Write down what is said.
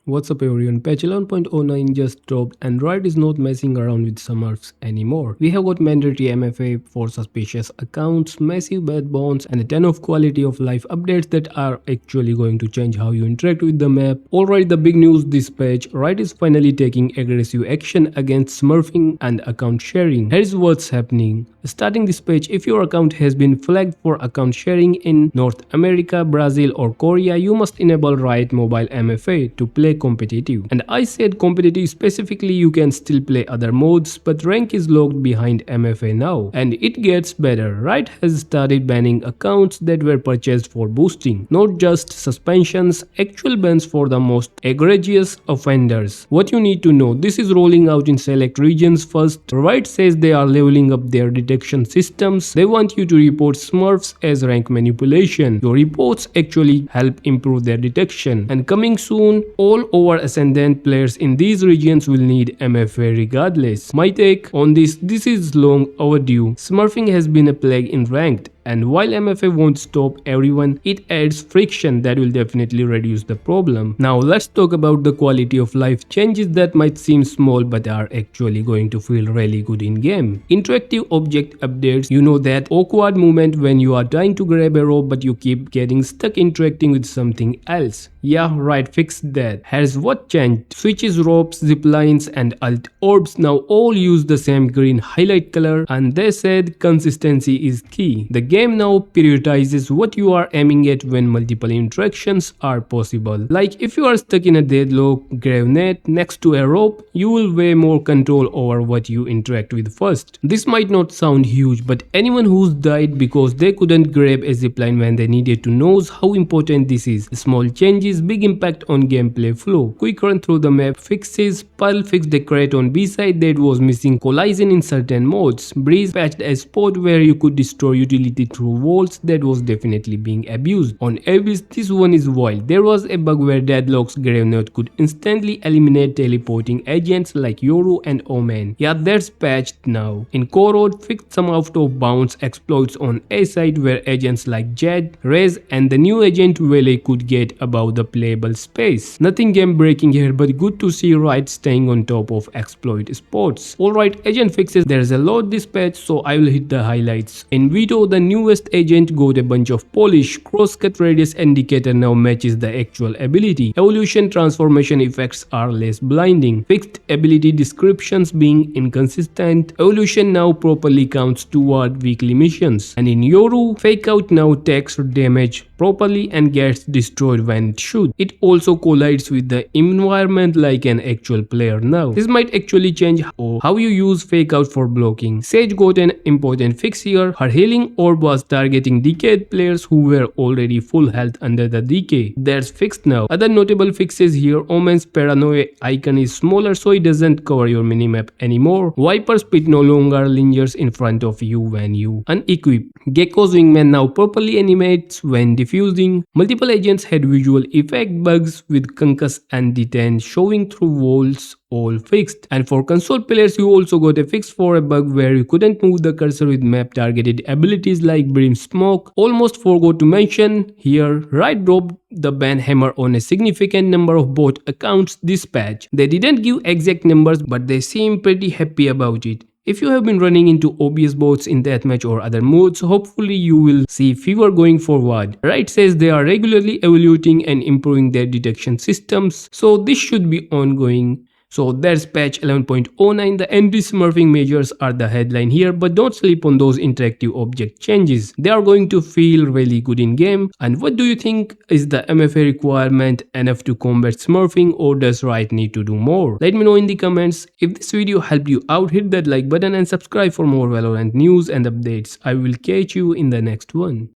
What's up everyone, patch 11.09 just dropped and Riot is not messing around with Smurfs anymore. We have got mandatory MFA for suspicious accounts, massive bad bonds and a ton of quality of life updates that are actually going to change how you interact with the map. Alright, the big news this patch, Riot is finally taking aggressive action against smurfing and account sharing. Here's what's happening. Starting this patch, if your account has been flagged for account sharing in North America, Brazil or Korea, you must enable Riot Mobile MFA to play competitive. And I said competitive specifically, you can still play other modes, but rank is locked behind MFA now. And it gets better. Riot has started banning accounts that were purchased for boosting. Not just suspensions, actual bans for the most egregious offenders. What you need to know, this is rolling out in select regions first. Riot says they are leveling up their detection systems. They want you to report Smurfs as rank manipulation. Your reports actually help improve their detection. And coming soon, all over Ascendant players in these regions will need MFA regardless. My take on this is long overdue. Smurfing has been a plague in ranked. And while MFA won't stop everyone, it adds friction that will definitely reduce the problem. Now let's talk about the quality of life changes that might seem small but are actually going to feel really good in game. Interactive object updates, you know that awkward moment when you are trying to grab a rope but you keep getting stuck interacting with something else. Yeah, right, fixed that. Here's what changed. Switches, ropes, ziplines and alt orbs now all use the same green highlight color, and they said consistency is key. The game now prioritizes what you are aiming at when multiple interactions are possible. Like if you are stuck in a deadlock grenade next to a rope, you will way more control over what you interact with first. This might not sound huge, but anyone who's died because they couldn't grab a zipline when they needed to knows how important this is. Small changes, big impact on gameplay flow. Quick run through the map fixes. Pearl fixed the crate on B side that was missing collision in certain modes. Breeze patched a spot where you could destroy utility through walls that was definitely being abused. On Abyss, this one is wild. There was a bug where Deadlock's grenade could instantly eliminate teleporting agents like Yoru and Omen. Yeah, that's patched now. In Corrode, fixed some out of bounds exploits on A side where agents like Jed, Rez and the new agent Vele could get above the playable space. Nothing game breaking here, but good to see Riot staying on top of exploit spots. Alright, agent fixes, there's a lot this patch, so I will hit the highlights. In Veto, the newest agent got a bunch of polish. Crosscut radius indicator now matches the actual ability. Evolution transformation effects are less blinding. Fixed ability descriptions being inconsistent. Evolution now properly counts toward weekly missions. And in Yoru, fake out now takes damage properly and gets destroyed when it should. It also collides with the environment like an actual player now. This might actually change how you use fake out for blocking. Sage got an important fix here. Her healing orb was targeting decayed players who were already full health under the decay. That's fixed now. Other notable fixes here, Omen's paranoia icon is smaller so it doesn't cover your minimap anymore. Viper's pit no longer lingers in front of you when you unequip. Gecko's wingman now properly animates when defusing. Multiple agents had visual effect bugs with concuss and detain showing through walls, all fixed. And for console players, you also got a fix for a bug where you couldn't move the cursor with map targeted abilities like Brim Smoke. Almost forgot to mention here, Riot dropped the ban hammer on a significant number of bot accounts this patch. They didn't give exact numbers, but they seem pretty happy about it. If you have been running into obvious bots in deathmatch or other modes, hopefully you will see fewer going forward. Riot says they are regularly evaluating and improving their detection systems, so this should be ongoing. So that's patch 11.09. The anti-smurfing measures are the headline here, but don't sleep on those interactive object changes. They are going to feel really good in game. And what do you think? Is the MFA requirement enough to combat smurfing, or does Riot need to do more? Let me know in the comments. If this video helped you out, hit that like button and subscribe for more Valorant news and updates. I will catch you in the next one.